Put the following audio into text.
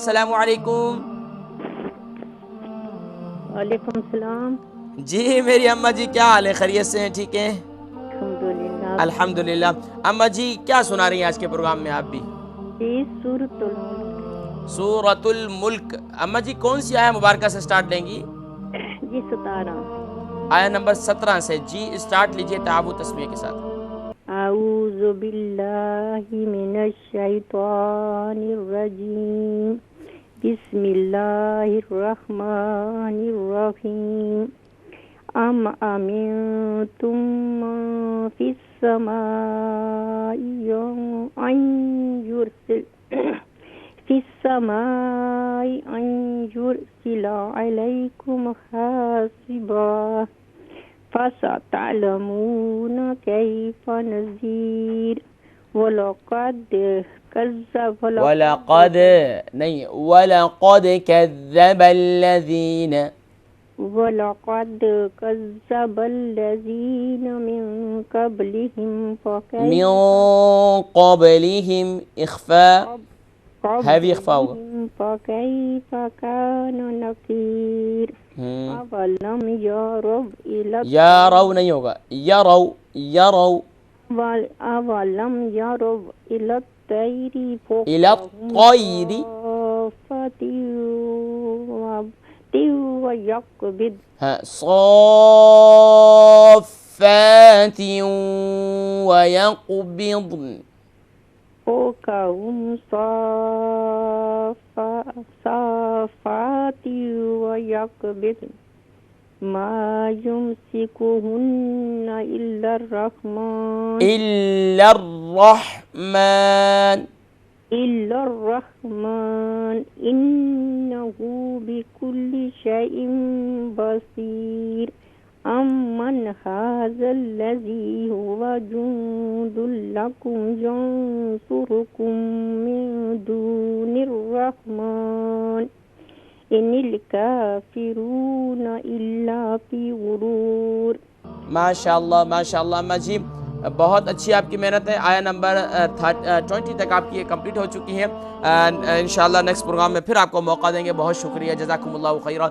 अस्सलामु अलैकुम। वालेकुम सलाम। जी मेरी अम्मा जी, क्या हाल है? खैरियत से हैं? ठीक हैं? अल्हम्दुलिल्लाह। अल्हम्दुलिल्लाह। अम्मा जी क्या सुना रही हैं आज के प्रोग्राम में आप भी? जी सूरतुल मुल्क। सूरतुल मुल्क। अम्मा जी कौन सी आया मुबारका से स्टार्ट लेंगी? जी 17। आया नंबर 17 से। जी स्टार्ट लीजिए ताबू तस्मीह के साथ। आऊज़ु बिल्लाहि मिनश शैतानिर रजीम। बिस्मिल्लाहिर रहमानिर रहीम। अम अमिनतुम मन फिस समाई अन युरसिल फिस्समाई अन युरसिला अलैकुम हासिबा फसतअलमून कैफ नज़ीर वलक़द वलक़द नहीं, वलक़द कज़्ज़बल्लज़ीन। कज़्ज़बल्लज़ीन मिन क़ब्लिहिम मिन फ़कैफ़ क़ब्लिहिम इख्फ़ा, हैवी इख्फ़ा होगा। फ़कैफ़ कान नकीर। अवलम यरव इला या रव नहीं होगा, यरव, यरव। अवलम यरव इला तैरी इला फ़ौक़हुम तैरी। साफ़ातिन व यक़बिद हाँ, सॉफ़ातिन व यक़बिद्न। फ़ौक़हुम साफ़ातिन व यक़बिद मा युमसिकुहुन्ना इल्लर रहमान इल्लर्रहमान। इन्नहु बिकुल्लि शैइन बसीर। अम्मन हाज़ल्लज़ी हुवा जुंदुल लकुम यंसुरुकुम मिन दूनिर रहमान इनिल काफिरूना इल्ला फी गुरूर। माशाल्लाह माशाल्लाह। अम्मा जी बहुत अच्छी आपकी मेहनत है। आया नंबर 20 तक आपकी ये कंप्लीट हो चुकी है। इंशाल्लाह नेक्स्ट प्रोग्राम में फिर आपको मौका देंगे। बहुत शुक्रिया, जज़ाकुमुल्लाहु खैरा।